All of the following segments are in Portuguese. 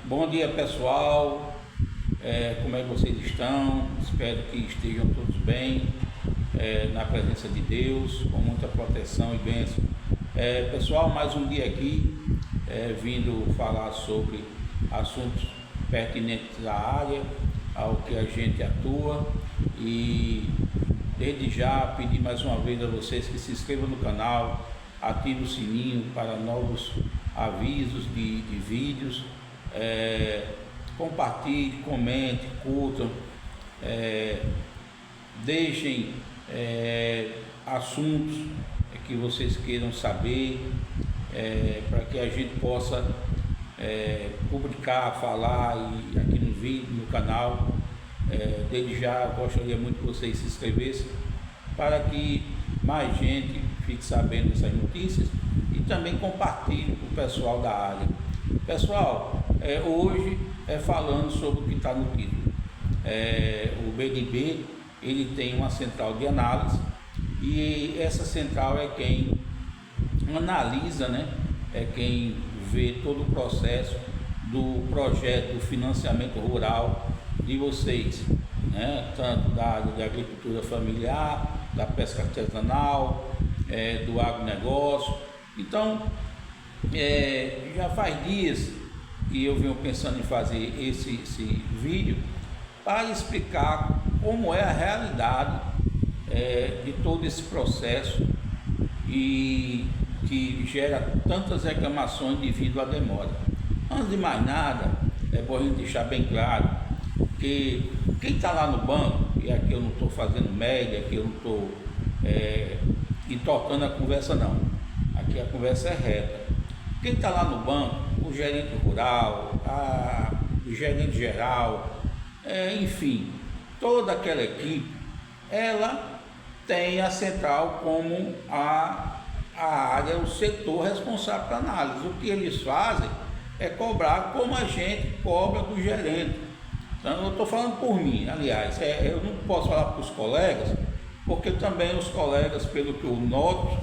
Bom dia, pessoal. Como é que vocês estão? Espero que estejam todos bem, na presença de Deus, com muita proteção e bênção. Pessoal, mais um dia aqui, vindo falar sobre assuntos pertinentes à área, ao que a gente atua, e desde já pedir mais uma vez a vocês que se inscrevam no canal, ativem o sininho para novos avisos de vídeos, compartilhe, comente, curtam, deixem assuntos que vocês queiram saber, para que a gente possa publicar, falar aqui no vídeo, no canal. Desde já gostaria muito que vocês se inscrevessem para que mais gente fique sabendo dessas notícias e também compartilhe com o pessoal da área. Pessoal, hoje falando sobre o que está no título. O BNB ele tem uma central de análise e essa central é quem analisa, né? É quem vê todo o processo do projeto do financiamento rural de vocês, né? Tanto da área de agricultura familiar, da pesca artesanal, do agronegócio. Então, já faz dias que eu venho pensando em fazer esse vídeo para explicar como é a realidade de todo esse processo e que gera tantas reclamações devido à demora. Antes de mais nada, é bom a gente deixar bem claro que quem está lá no banco, e aqui eu não estou fazendo média, aqui eu não estou entortando a conversa não, aqui a conversa é reta. Quem está lá no banco, o gerente rural, o gerente geral, enfim, toda aquela equipe, ela tem a central como a área, o setor responsável para análise. O que eles fazem é cobrar como a gente cobra do gerente. Então, eu estou falando por mim, aliás, eu não posso falar para os colegas, porque também os colegas, pelo que eu noto,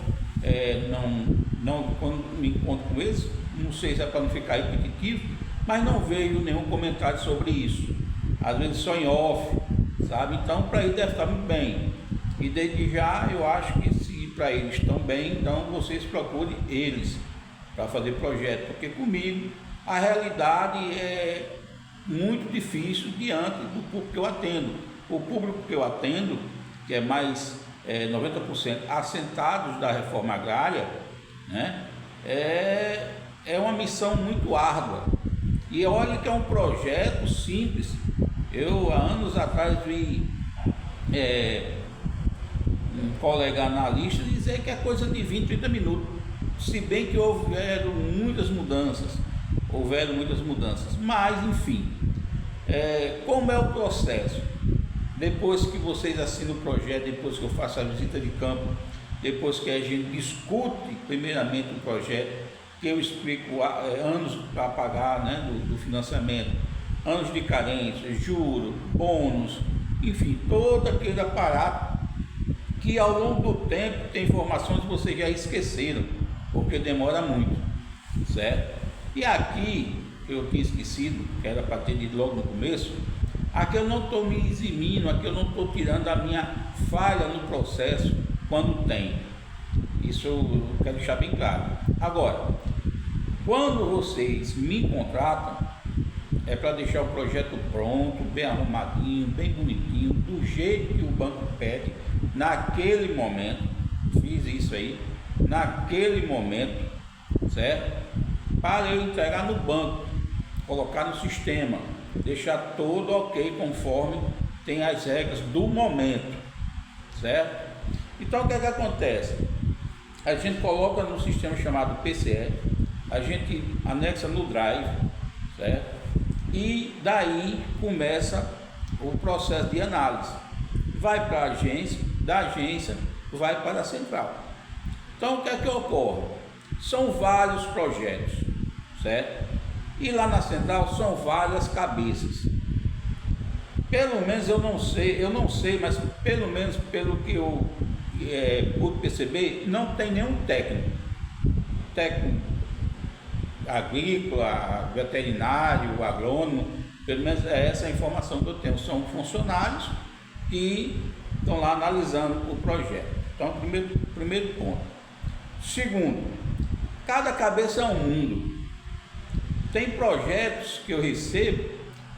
quando me encontro com eles, não sei se é para não ficar repetitivo, mas não vejo nenhum comentário sobre isso. Às vezes só em off, sabe? Então, para eles deve estar muito bem. E desde já eu acho que se para eles estão bem, então vocês procurem eles para fazer projeto, porque comigo a realidade é muito difícil diante do público que eu atendo. O público que eu atendo, que é mais 90% assentados da reforma agrária, né, é uma missão muito árdua. E olha que é um projeto simples. Eu há anos atrás vi um colega analista dizer que é coisa de 20, 30 minutos, se bem que houveram muitas mudanças, mas enfim, como é o processo? Depois que vocês assinam o projeto, depois que eu faço a visita de campo, depois que a gente discute primeiramente o projeto, que eu explico anos para pagar, né, do financiamento, anos de carência, juros, bônus, enfim, todo aquele aparato que ao longo do tempo tem informações que vocês já esqueceram, porque demora muito, certo? E aqui, eu tinha esquecido, que era para ter dito logo no começo, aqui eu não estou me eximindo, aqui eu não estou tirando a minha falha no processo quando tem. Isso eu quero deixar bem claro. Agora, quando vocês me contratam, é para deixar o projeto pronto, bem arrumadinho, bem bonitinho, do jeito que o banco pede, naquele momento. Fiz isso aí, naquele momento, certo? Para eu entregar no banco, colocar no sistema, deixar tudo ok, conforme tem as regras do momento, certo? Então o que é que acontece? A gente coloca no sistema chamado PCE, a gente anexa no Drive, certo? E daí começa o processo de análise. Vai para a agência, da agência vai para a central. Então o que é que ocorre? São vários projetos, certo? E lá na central são várias cabeças. Pelo menos eu não sei, mas pelo menos pelo que eu pude perceber, não tem nenhum técnico agrícola, veterinário, agrônomo, pelo menos é essa a informação que eu tenho. São funcionários que estão lá analisando o projeto. Então, primeiro ponto. Segundo, cada cabeça é um mundo. Tem projetos que eu recebo,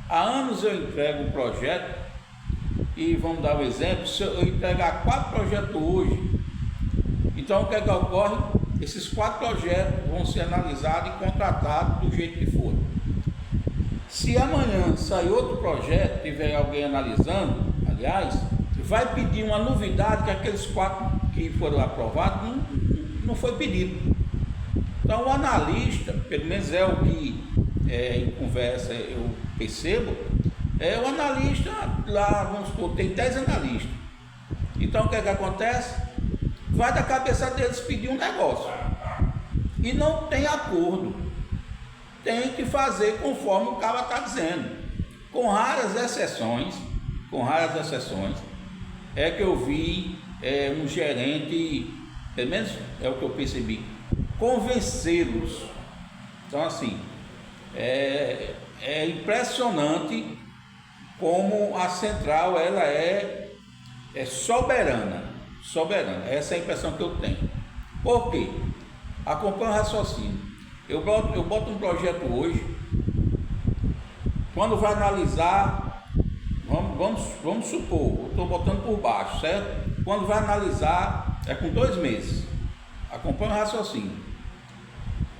há anos eu entrego um projeto, e vamos dar um exemplo, se eu entregar 4 projetos hoje, então o que é que ocorre? Esses 4 projetos vão ser analisados e contratados do jeito que for. Se amanhã sair outro projeto, tiver alguém analisando, aliás, vai pedir uma novidade que aqueles 4 que foram aprovados não foi pedido. Então o analista, pelo menos é o que em conversa eu percebo, o analista lá, vamos supor, tem 10 analistas. Então o que é que acontece? Vai da cabeça deles pedir um negócio e não tem acordo, tem que fazer conforme o cara está dizendo, com raras exceções, é que eu vi um gerente, pelo menos é o que eu percebi, convencê-los. Então assim, é impressionante como a central ela é soberana, essa é a impressão que eu tenho. Por quê? Acompanha o raciocínio. Eu boto um projeto hoje, quando vai analisar, vamos supor, eu estou botando por baixo, certo? Quando vai analisar, é com 2 meses. Acompanha o raciocínio.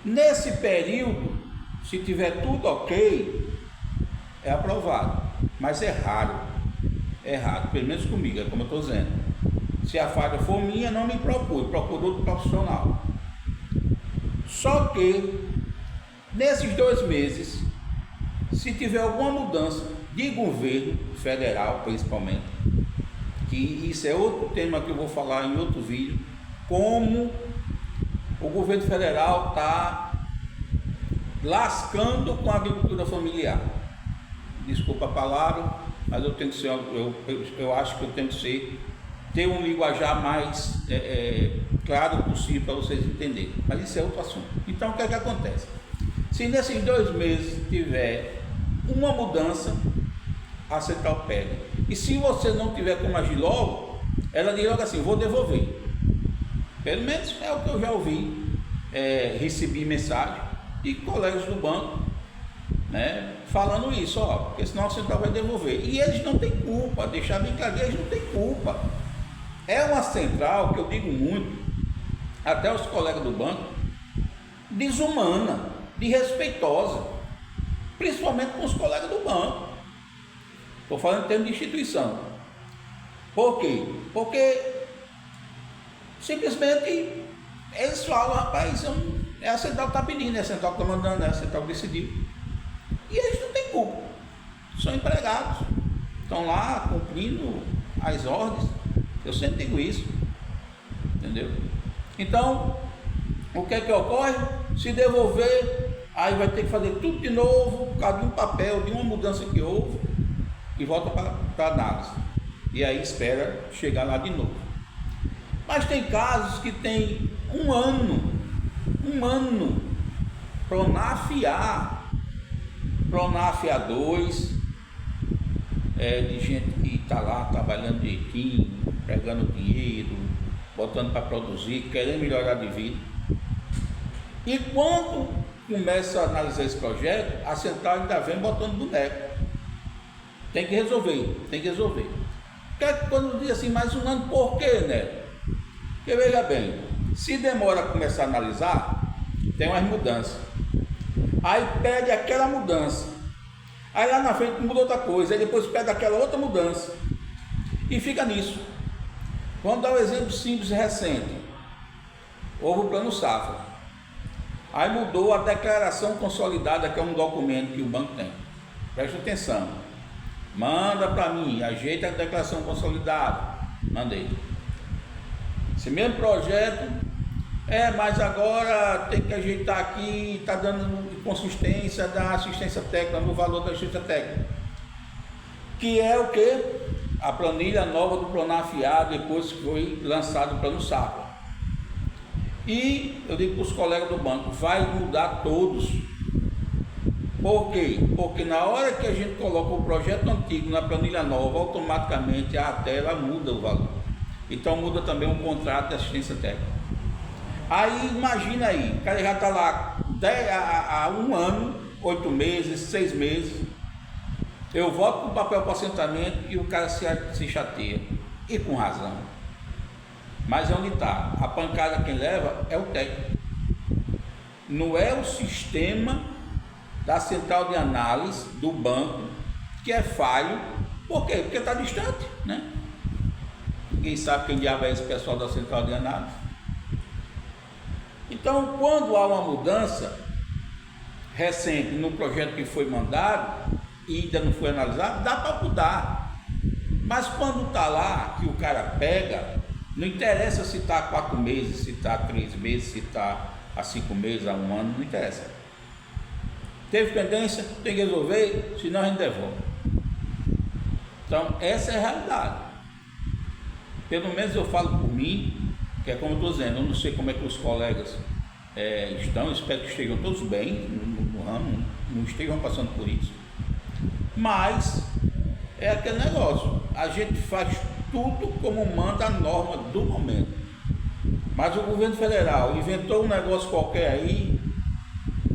Nesse período, se tiver tudo ok, é aprovado. Mas é raro, pelo menos comigo, é como eu estou dizendo. Se a falha for minha, não me procure outro profissional. Só que, nesses 2 meses, se tiver alguma mudança de governo federal, principalmente, que isso é outro tema que eu vou falar em outro vídeo, como o governo federal está lascando com a agricultura familiar. Desculpa a palavra, mas eu tenho que ser, eu acho que eu tenho que ter um linguajar mais claro possível para vocês entenderem. Mas isso é outro assunto. Então o que é que acontece? Se nesses 2 meses tiver uma mudança, a central pega. E se você não tiver como agir logo, ela diz logo assim, vou devolver. Pelo menos é o que eu já ouvi, recebi mensagem de colegas do banco, né, falando isso, porque senão a central vai devolver. E eles não têm culpa, deixar bem claro, eles não têm culpa. É uma central que eu digo muito, até os colegas do banco, desumana, desrespeitosa, principalmente com os colegas do banco. Estou falando em termos de instituição. Por quê? Porque simplesmente eles falam, rapaz, é a central que está pedindo, é a central que está mandando, é a central que decidiu. E eles não têm culpa, são empregados, estão lá cumprindo as ordens. Eu sempre digo isso, entendeu? Então, o que é que ocorre? Se devolver, aí vai ter que fazer tudo de novo, por causa de um papel, de uma mudança que houve, e volta para análise. E aí espera chegar lá de novo. Mas tem casos que tem um ano, Pronaf A2, de gente que está lá trabalhando direitinho, pegando dinheiro, botando para produzir, querendo melhorar de vida. E quando começa a analisar esse projeto, a central ainda vem botando boneco. Tem que resolver. Porque quando diz assim, mais um ano, por quê, né? Porque veja bem, se demora a começar a analisar, tem umas mudanças. Aí pede aquela mudança. Aí lá na frente muda outra coisa, aí depois pede aquela outra mudança. E fica nisso. Vamos dar um exemplo simples e recente. Houve o Plano Safra. Aí mudou a declaração consolidada, que é um documento que o banco tem. Presta atenção. Manda para mim, ajeita a declaração consolidada. Mandei. Esse mesmo projeto, mas agora tem que ajeitar aqui, está dando consistência da assistência técnica, no valor da assistência técnica. Que é o quê? A planilha nova do Pronaf A, depois que foi lançado o Plano Safra. E eu digo para os colegas do banco, vai mudar todos. Por quê? Porque na hora que a gente coloca o projeto antigo na planilha nova, automaticamente a tela muda o valor. Então muda também o contrato de assistência técnica. Aí imagina aí, o cara já está lá há 1 ano, 8 meses, 6 meses. Eu volto com o papel para assentamento e o cara se chateia. E com razão. Mas onde está? A pancada quem leva é o técnico. Não é o sistema da central de análise do banco que é falho. Por quê? Porque está distante, né? Ninguém sabe quem diabo é esse pessoal da central de análise. Então, quando há uma mudança recente no projeto que foi mandado e ainda não foi analisado, dá para mudar. Mas quando está lá, que o cara pega, não interessa se está há 4 meses, se está há 3 meses, se está há 5 meses, há 1 ano, não interessa. Teve pendência, tem que resolver, senão a gente devolve. Então, essa é a realidade. Pelo menos eu falo por mim, que é como eu estou dizendo, eu não sei como é que os colegas estão, espero que estejam todos bem no ramo, não estejam passando por isso. Mas é aquele negócio, a gente faz tudo como manda a norma do momento. Mas o governo federal inventou um negócio qualquer aí,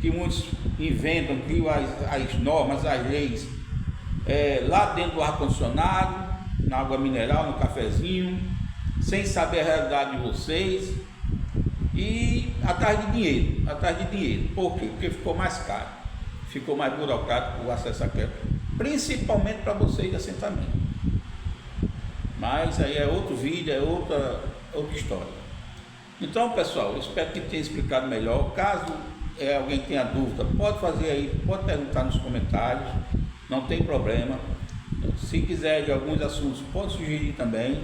que muitos inventam, criam as normas, as leis, lá dentro do ar-condicionado, na água mineral, no cafezinho, sem saber a realidade de vocês, e atrás de dinheiro. Por quê? Porque ficou mais caro, ficou mais burocrático o acesso a crédito, principalmente para vocês de assentamento. Mas aí é outro vídeo, é outra história. Então, pessoal, eu espero que tenha explicado melhor. Caso alguém tenha dúvida, pode fazer aí, pode perguntar nos comentários, não tem problema. Se quiser de alguns assuntos, pode sugerir também,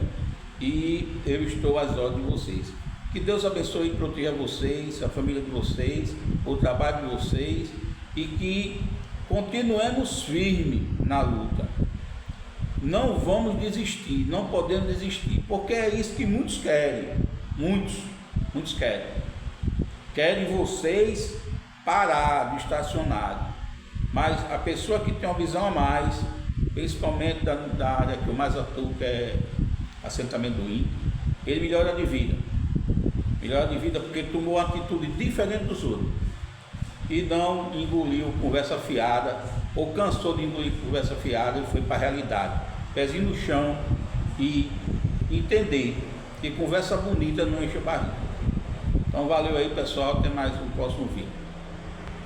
e eu estou às ordens de vocês. Que Deus abençoe e proteja vocês, a família de vocês, o trabalho de vocês, e que continuemos firmes na luta. Não vamos desistir, não podemos desistir, porque é isso que muitos querem, muitos querem. Querem vocês parados, estacionados. Mas a pessoa que tem uma visão a mais, principalmente da área que eu mais atuo, que é assentamento do INPE, ele melhora de vida. Melhora de vida porque tomou uma atitude diferente dos outros. E não engoliu conversa fiada, ou cansou de engolir conversa fiada e foi para a realidade. Pezinho no chão e entender que conversa bonita não enche a barriga. Então valeu aí, pessoal, até mais um próximo vídeo.